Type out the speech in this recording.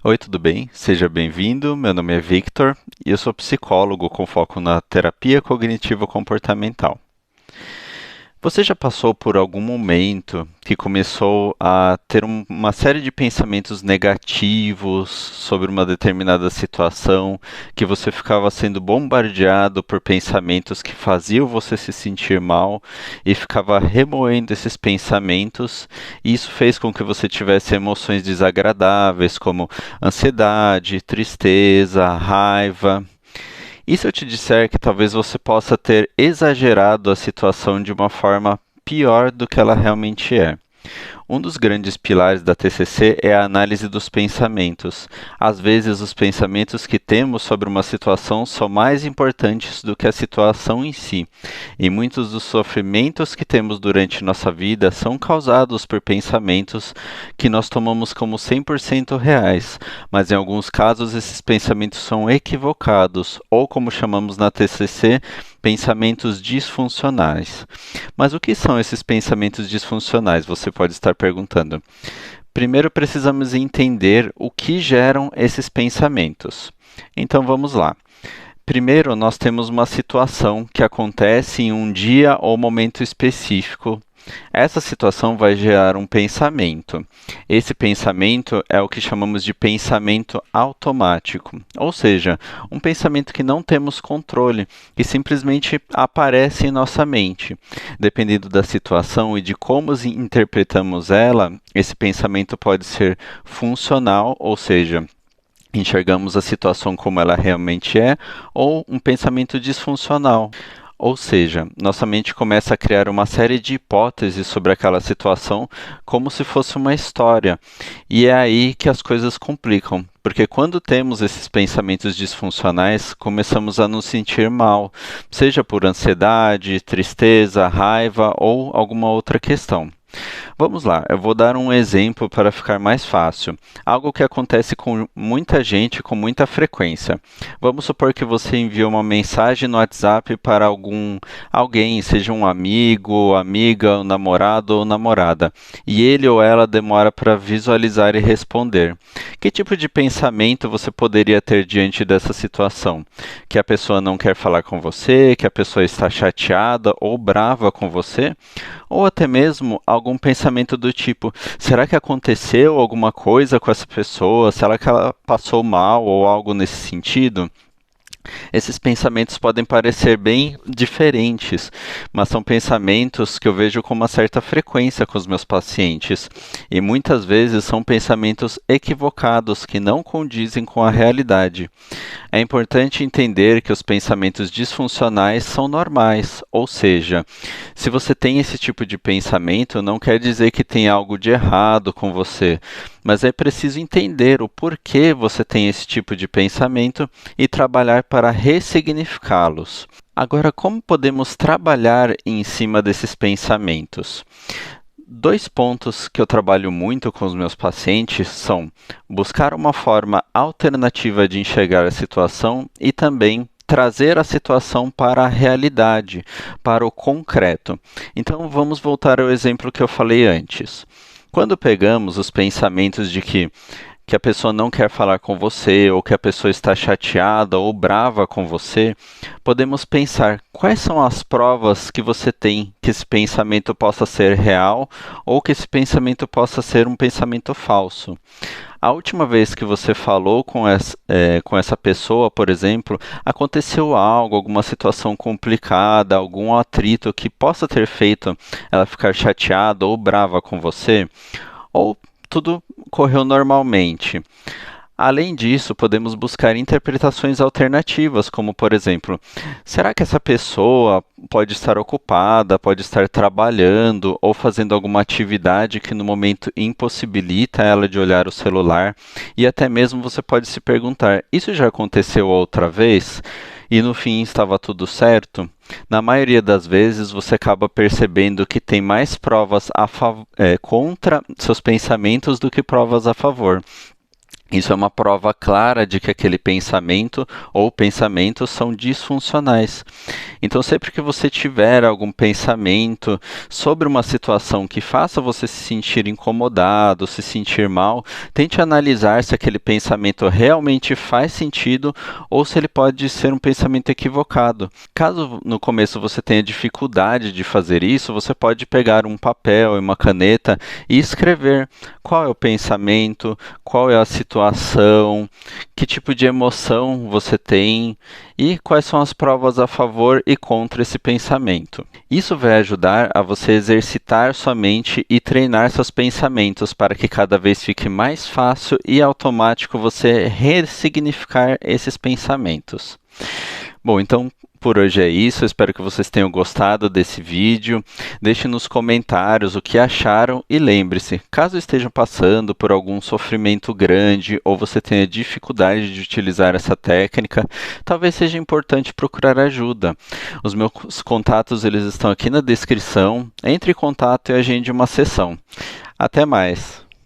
Oi, tudo bem? Seja bem-vindo. Meu nome é Victor e eu sou psicólogo com foco na terapia cognitivo-comportamental. Você já passou por algum momento que começou a ter uma série de pensamentos negativos sobre uma determinada situação, que você ficava sendo bombardeado por pensamentos que faziam você se sentir mal e ficava remoendo esses pensamentos, e isso fez com que você tivesse emoções desagradáveis, como ansiedade, tristeza, raiva? E se eu te disser que talvez você possa ter exagerado a situação de uma forma pior do que ela realmente é? Um dos grandes pilares da TCC é a análise dos pensamentos. Às vezes, os pensamentos que temos sobre uma situação são mais importantes do que a situação em si, e muitos dos sofrimentos que temos durante nossa vida são causados por pensamentos que nós tomamos como 100% reais, mas em alguns casos esses pensamentos são equivocados, ou como chamamos na TCC, pensamentos disfuncionais. Mas o que são esses pensamentos disfuncionais? Você pode estar perguntando. Primeiro precisamos entender o que geram esses pensamentos. Então vamos lá. Primeiro, nós temos uma situação que acontece em um dia ou momento específico. Essa situação vai gerar um pensamento. Esse pensamento é o que chamamos de pensamento automático, ou seja, um pensamento que não temos controle, que simplesmente aparece em nossa mente. Dependendo da situação e de como interpretamos ela, esse pensamento pode ser funcional, ou seja, enxergamos a situação como ela realmente é, ou um pensamento disfuncional. Ou seja, nossa mente começa a criar uma série de hipóteses sobre aquela situação, como se fosse uma história. E é aí que as coisas complicam, porque quando temos esses pensamentos disfuncionais, começamos a nos sentir mal, seja por ansiedade, tristeza, raiva ou alguma outra questão. Vamos lá, eu vou dar um exemplo para ficar mais fácil. Algo que acontece com muita gente com muita frequência. Vamos supor que você enviou uma mensagem no WhatsApp para alguém, seja um amigo, amiga, um namorado ou namorada, e ele ou ela demora para visualizar e responder. Que tipo de pensamento você poderia ter diante dessa situação? Que a pessoa não quer falar com você, que a pessoa está chateada ou brava com você? Ou até mesmo algum pensamento do tipo: será que aconteceu alguma coisa com essa pessoa? Será que ela passou mal ou algo nesse sentido? Esses pensamentos podem parecer bem diferentes, mas são pensamentos que eu vejo com uma certa frequência com os meus pacientes. E muitas vezes são pensamentos equivocados que não condizem com a realidade. É importante entender que os pensamentos disfuncionais são normais, ou seja, se você tem esse tipo de pensamento, não quer dizer que tem algo de errado com você, mas é preciso entender o porquê você tem esse tipo de pensamento e trabalhar para ressignificá-los. Agora, como podemos trabalhar em cima desses pensamentos? Dois pontos que eu trabalho muito com os meus pacientes são buscar uma forma alternativa de enxergar a situação e também trazer a situação para a realidade, para o concreto. Então, vamos voltar ao exemplo que eu falei antes. Quando pegamos os pensamentos de que a pessoa não quer falar com você, ou que a pessoa está chateada ou brava com você, podemos pensar quais são as provas que você tem que esse pensamento possa ser real ou que esse pensamento possa ser um pensamento falso. A última vez que você falou com essa pessoa, por exemplo, aconteceu algo, alguma situação complicada, algum atrito que possa ter feito ela ficar chateada ou brava com você? Ou tudo correu normalmente? Além disso, podemos buscar interpretações alternativas, como, por exemplo, será que essa pessoa pode estar ocupada, pode estar trabalhando ou fazendo alguma atividade que no momento impossibilita ela de olhar o celular? E até mesmo você pode se perguntar: isso já aconteceu outra vez? E no fim estava tudo certo? Na maioria das vezes, você acaba percebendo que tem mais provas contra seus pensamentos do que provas a favor. Isso é uma prova clara de que aquele pensamento ou pensamentos são disfuncionais. Então, sempre que você tiver algum pensamento sobre uma situação que faça você se sentir incomodado, se sentir mal, tente analisar se aquele pensamento realmente faz sentido ou se ele pode ser um pensamento equivocado. Caso no começo você tenha dificuldade de fazer isso, você pode pegar um papel e uma caneta e escrever qual é o pensamento, qual é a situação, que tipo de emoção você tem e quais são as provas a favor e contra esse pensamento. Isso vai ajudar a você exercitar sua mente e treinar seus pensamentos para que cada vez fique mais fácil e automático você ressignificar esses pensamentos. Bom, então por hoje é isso. Eu espero que vocês tenham gostado desse vídeo. Deixe nos comentários o que acharam e lembre-se, caso estejam passando por algum sofrimento grande ou você tenha dificuldade de utilizar essa técnica, talvez seja importante procurar ajuda. Os meus contatos eles estão aqui na descrição. Entre em contato e agende uma sessão. Até mais!